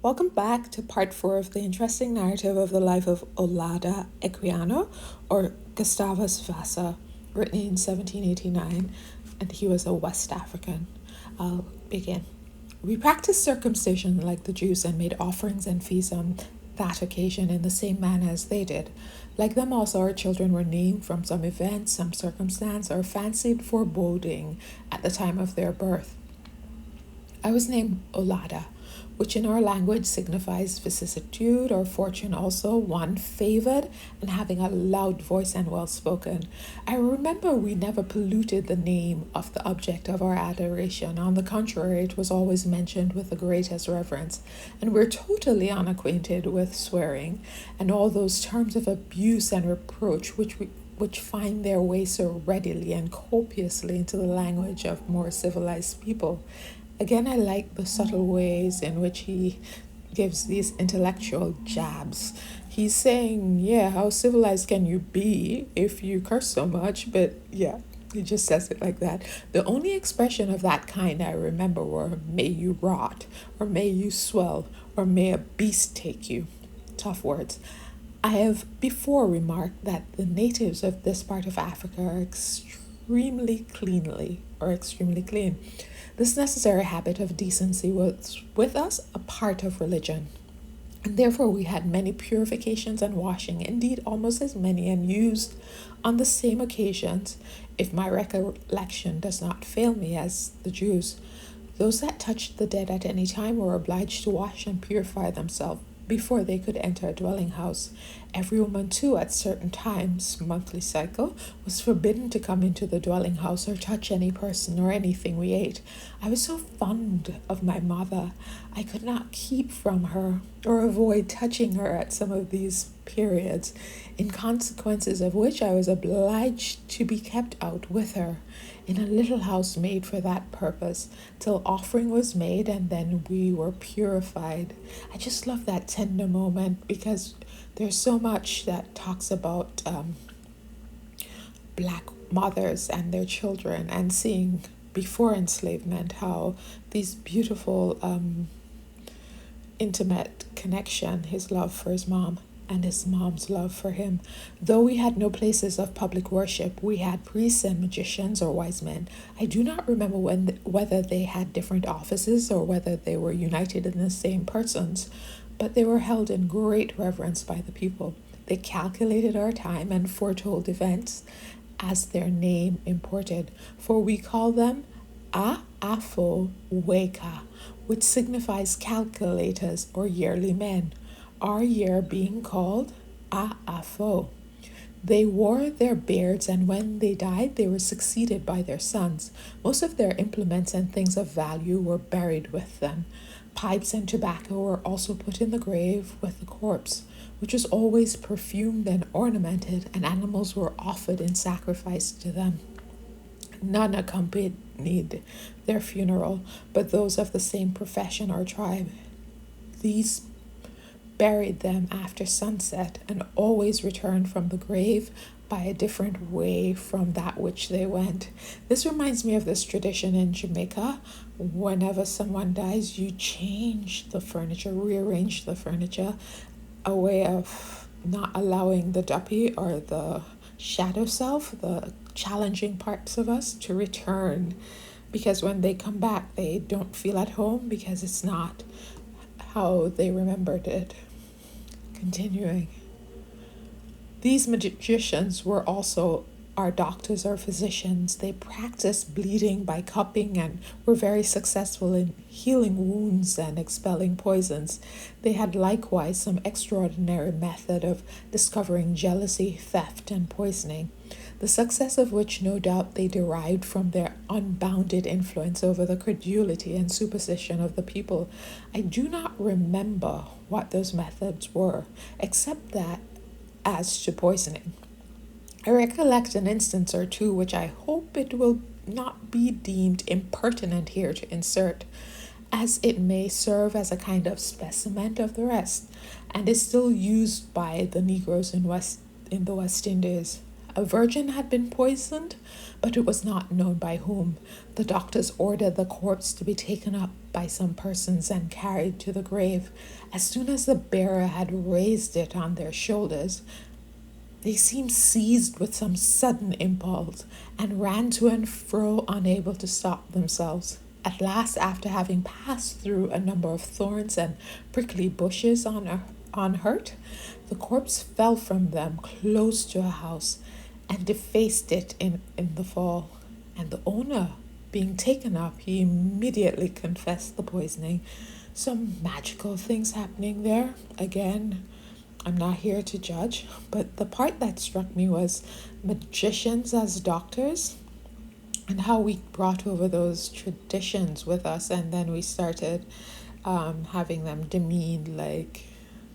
Welcome back to part 4 of the interesting narrative of the life of Olaudah Equiano, or Gustavia Vassa, written in 1789, and he was a West African. I'll begin. We practiced circumcision like the Jews and made offerings and feasts on that occasion in the same manner as they did. Like them also, our children were named from some event, some circumstance, or fancied foreboding at the time of their birth. I was named Olaudah, which in our language signifies vicissitude or fortune, also one favored and having a loud voice and well spoken. I remember we never polluted the name of the object of our adoration. On the contrary, it was always mentioned with the greatest reverence, and we're totally unacquainted with swearing and all those terms of abuse and reproach which find their way so readily and copiously into the language of more civilized people. Again, I like the subtle ways in which he gives these intellectual jabs. He's saying, yeah, how civilized can you be if you curse so much? But yeah, he just says it like that. The only expression of that kind I remember were, may you rot, or may you swell, or may a beast take you. Tough words. I have before remarked that the natives of this part of Africa are extremely clean. This necessary habit of decency was with us a part of religion, and therefore we had many purifications and washing, indeed almost as many, and used on the same occasions, if my recollection does not fail me, as the Jews. Those that touched the dead at any time were obliged to wash and purify themselves before they could enter a dwelling house. Every woman too, at certain times, monthly cycle, was forbidden to come into the dwelling house or touch any person or anything we ate. I was so fond of my mother, I could not keep from her or avoid touching her at some of these periods, in consequences of which I was obliged to be kept out with her in a little house made for that purpose, till offering was made, and then we were purified. I just love that tender moment, because there's so much that talks about Black mothers and their children, and seeing before enslavement how these beautiful intimate connection, his love for his mom and his mom's love for him. Though we had no places of public worship, we had priests and magicians or wise men. I do not remember whether they had different offices or whether they were united in the same persons, but they were held in great reverence by the people. They calculated our time and foretold events as their name imported, for we call them Afo Weka, which signifies calculators or yearly men, our year being called Afo. They wore their beards, and when they died, they were succeeded by their sons. Most of their implements and things of value were buried with them. Pipes and tobacco were also put in the grave with the corpse, which was always perfumed and ornamented, and animals were offered in sacrifice to them. None accompanied their funeral, but those of the same profession or tribe. These buried them after sunset, and always returned from the grave by a different way from that which they went. This reminds me of this tradition in Jamaica. Whenever someone dies, you change the furniture, rearrange the furniture, a way of not allowing the duppy or the shadow self, the challenging parts of us, to return, because when they come back, they don't feel at home because it's not how they remembered it. Continuing. These magicians were also our doctors or physicians. They practiced bleeding by cupping and were very successful in healing wounds and expelling poisons. They had likewise some extraordinary method of discovering jealousy, theft, and poisoning, the success of which no doubt they derived from their unbounded influence over the credulity and superstition of the people. I do not remember what those methods were, except that as to poisoning, I recollect an instance or two which I hope it will not be deemed impertinent here to insert, as it may serve as a kind of specimen of the rest, and is still used by the Negroes in the West Indies. a virgin had been poisoned, but it was not known by whom. The doctors ordered the corpse to be taken up by some persons and carried to the grave. As soon as the bearer had raised it on their shoulders, they seemed seized with some sudden impulse and ran to and fro, unable to stop themselves. At last, after having passed through a number of thorns and prickly bushes unhurt, the corpse fell from them close to a house and defaced it in the fall. And the owner, being taken up, he immediately confessed the poisoning. Some magical things happening there. Again, I'm not here to judge, but the part that struck me was magicians as doctors and how we brought over those traditions with us, and then we started having them demeaned like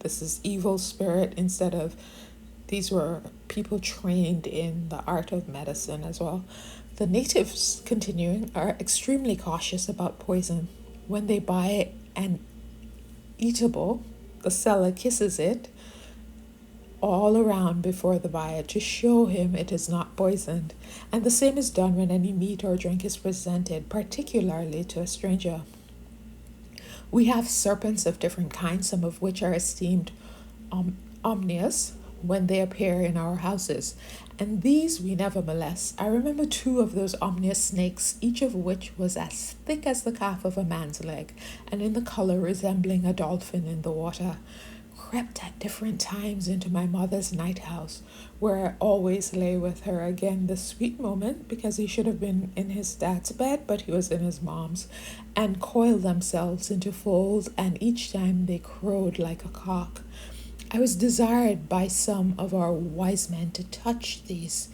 this is evil spirit, instead of these were people trained in the art of medicine as well. The natives, continuing, are extremely cautious about poison. When they buy an eatable, the seller kisses it all around before the buyer to show him it is not poisoned. And the same is done when any meat or drink is presented, particularly to a stranger. We have serpents of different kinds, some of which are esteemed ominous when they appear in our houses, and these we never molest. I remember 2 of those ominous snakes, each of which was as thick as the calf of a man's leg, and in the color resembling a dolphin in the water, crept at different times into my mother's night house, where I always lay with her. Again, the sweet moment, because he should have been in his dad's bed, but he was in his mom's, and coiled themselves into folds, and each time they crowed like a cock. I was desired by some of our wise men to touch these,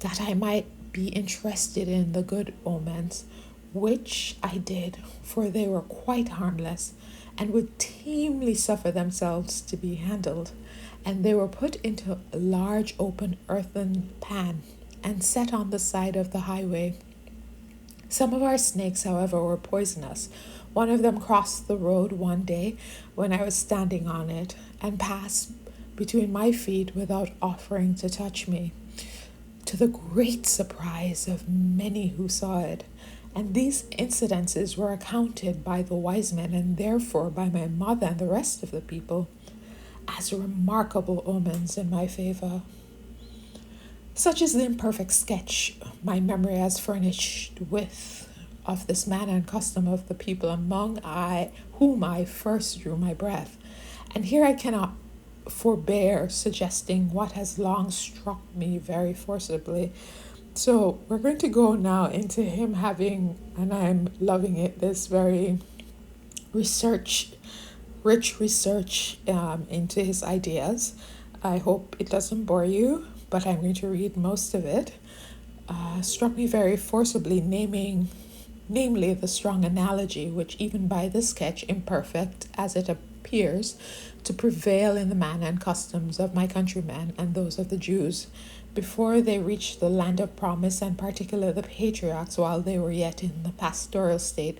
that I might be interested in the good omens, which I did, for they were quite harmless, and would tamely suffer themselves to be handled. And they were put into a large open earthen pan and set on the side of the highway. Some of our snakes, however, were poisonous. One of them crossed the road one day when I was standing on it and passed between my feet without offering to touch me, to the great surprise of many who saw it. And these incidences were accounted by the wise men, and therefore by my mother and the rest of the people, as remarkable omens in my favor. Such is the imperfect sketch my memory has furnished with of this manner and custom of the people among whom I first drew my breath. And here I cannot forbear suggesting what has long struck me very forcibly. So we're going to go now into him having, and I'm loving it, this very rich research into his ideas. I hope it doesn't bore you, but I'm going to read most of it. Struck me very forcibly, namely the strong analogy, which even by this sketch, imperfect as it appears, to prevail in the manner and customs of my countrymen and those of the Jews, before they reached the land of promise, and particularly the patriarchs while they were yet in the pastoral state,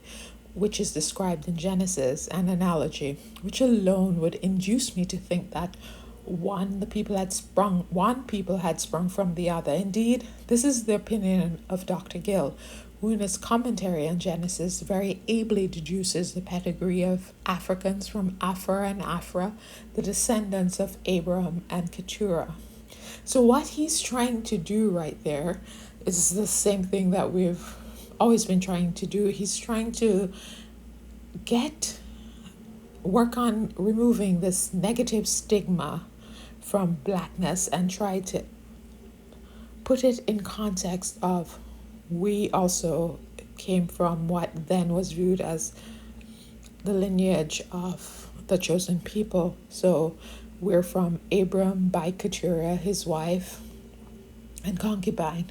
which is described in Genesis, an analogy which alone would induce me to think that one people had sprung from the other. Indeed, this is the opinion of Dr. Gill, who in his commentary on Genesis very ably deduces the pedigree of Africans from Afar and Afra, the descendants of Abraham and Keturah. So what he's trying to do right there is the same thing that we've always been trying to do. He's trying to work on removing this negative stigma from blackness and try to put it in context of we also came from what then was viewed as the lineage of the chosen people. So we're from Abram by Keturah, his wife and concubine.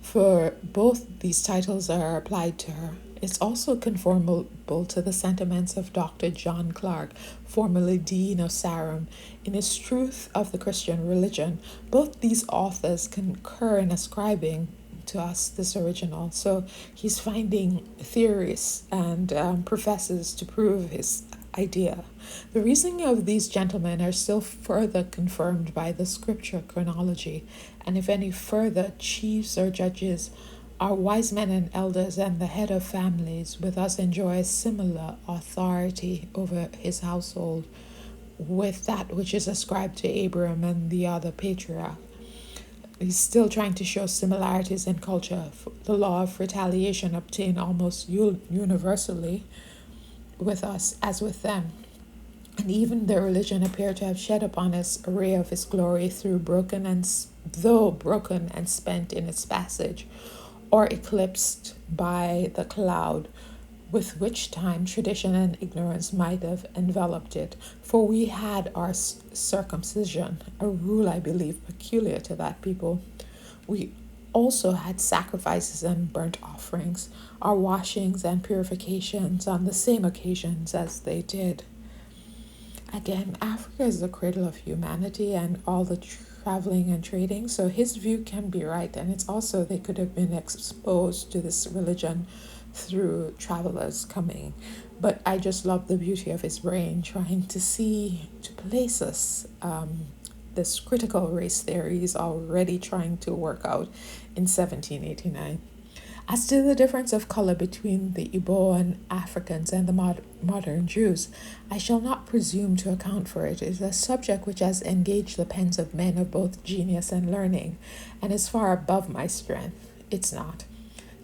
For both these titles are applied to her. It's also conformable to the sentiments of Dr. John Clark, formerly Dean of Sarum, in his Truth of the Christian Religion. Both these authors concur in ascribing to us this original. So he's finding theories and professors to prove his idea. The reasoning of these gentlemen are still further confirmed by the scripture chronology, and if any further, chiefs or judges are wise men and elders, and the head of families with us enjoy similar authority over his household with that which is ascribed to Abraham and the other patriarch. He's still trying to show similarities in culture. The law of retaliation obtained almost universally with us as with them. And even their religion appeared to have shed upon us a ray of his glory through broken and spent in its passage, or eclipsed by the cloud with which time tradition and ignorance might have enveloped it. For we had our circumcision, a rule I believe peculiar to that people. We also had sacrifices and burnt offerings, our washings and purifications on the same occasions as they did. Again, Africa is the cradle of humanity and all the traveling and trading, so his view can be right, and it's also they could have been exposed to this religion through travelers coming. But I just love the beauty of his brain trying to place us. This critical race theory is already trying to work out in 1789. As to the difference of color between the Igbo Africans and the modern Jews, I shall not presume to account for it. It is a subject which has engaged the pens of men of both genius and learning, and is far above my strength. It's not.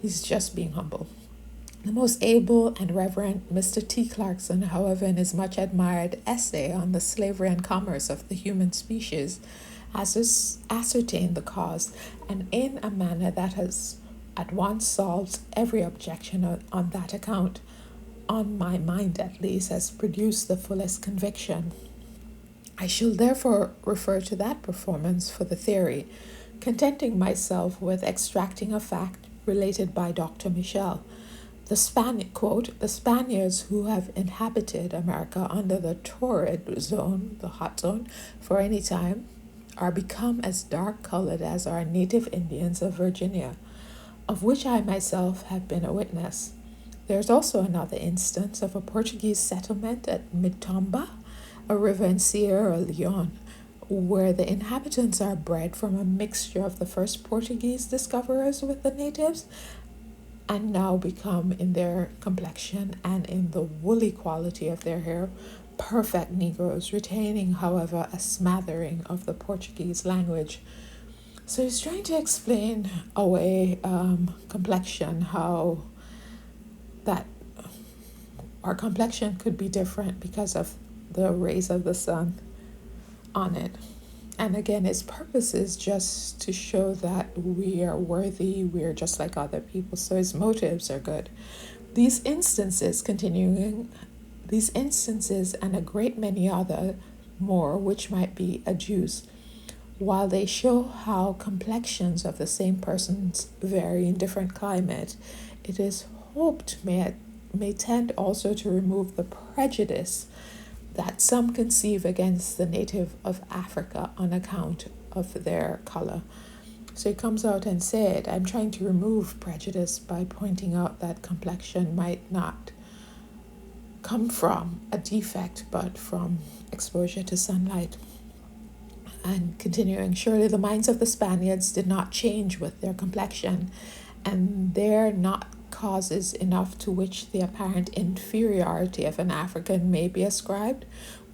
He's just being humble. The most able and reverend Mr. T. Clarkson, however, in his much admired essay on the slavery and commerce of the human species, has ascertained the cause, and in a manner that has at once solved every objection on that account, on my mind at least, has produced the fullest conviction. I shall therefore refer to that performance for the theory, contenting myself with extracting a fact related by Dr. Michel. The Spaniards who have inhabited America under the torrid zone, the hot zone, for any time, are become as dark-colored as our native Indians of Virginia, of which I myself have been a witness. There is also another instance of a Portuguese settlement at Mitomba, a river in Sierra Leone, where the inhabitants are bred from a mixture of the first Portuguese discoverers with the natives, and now become in their complexion and in the woolly quality of their hair perfect Negroes, retaining, however, a smattering of the Portuguese language. So he's trying to explain away complexion, how that our complexion could be different because of the rays of the sun on it. And again, his purpose is just to show that we are worthy, we are just like other people. So his motives are good. These instances and a great many other more which might be adduced, while they show how complexions of the same persons vary in different climate, it is hoped may tend also to remove the prejudice that some conceive against the native of Africa on account of their color. So he comes out and said, I'm trying to remove prejudice by pointing out that complexion might not come from a defect, but from exposure to sunlight. And continuing, surely the minds of the Spaniards did not change with their complexion, and they're not causes enough to which the apparent inferiority of an African may be ascribed,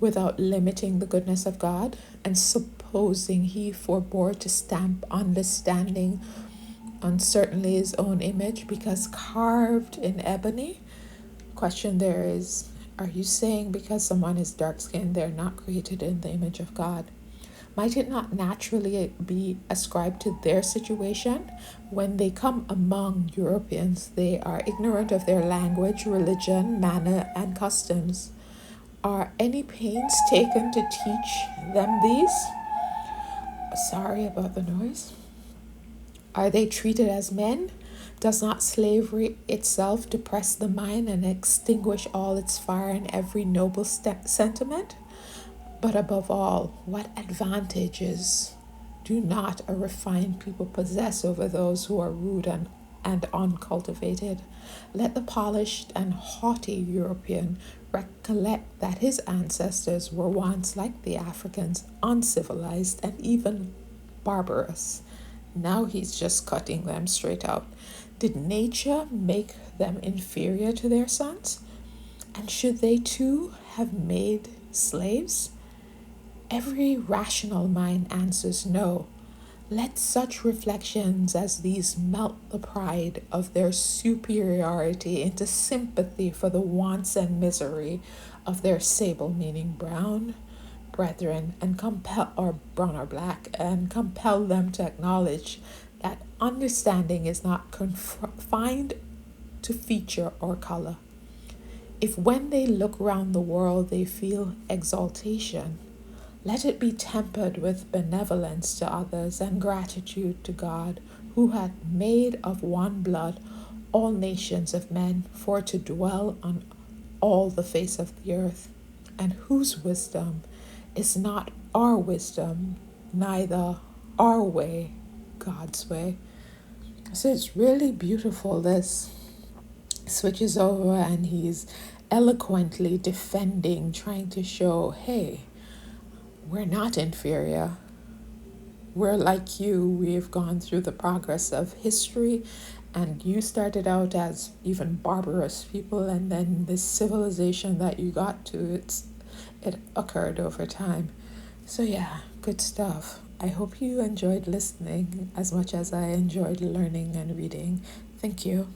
without limiting the goodness of God, and supposing he forbore to stamp understanding on certainly his own image, because carved in ebony. Question there is, are you saying because someone is dark-skinned, they're not created in the image of God? Might it not naturally be ascribed to their situation? When they come among Europeans, they are ignorant of their language, religion, manner, and customs. Are any pains taken to teach them these? Sorry about the noise. Are they treated as men? Does not slavery itself depress the mind and extinguish all its fire and every noble sentiment? But above all, what advantages do not a refined people possess over those who are rude and uncultivated? Let the polished and haughty European recollect that his ancestors were once, like the Africans, uncivilized and even barbarous. Now he's just cutting them straight out. Did nature make them inferior to their sons? And should they too have made slaves? Every rational mind answers no. Let such reflections as these melt the pride of their superiority into sympathy for the wants and misery of their sable, meaning brown, brethren, and compel, or brown or black, and compel them to acknowledge that understanding is not confined to feature or color. If when they look round the world they feel exaltation, let it be tempered with benevolence to others and gratitude to God, who hath made of one blood all nations of men for to dwell on all the face of the earth, and whose wisdom is not our wisdom, neither our way, God's way. So it's really beautiful. This switches over and he's eloquently defending, trying to show, hey, we're not inferior. We're like you. We've gone through the progress of history, and you started out as even barbarous people, and then this civilization that you got to, it occurred over time. So yeah, good stuff. I hope you enjoyed listening as much as I enjoyed learning and reading. Thank you.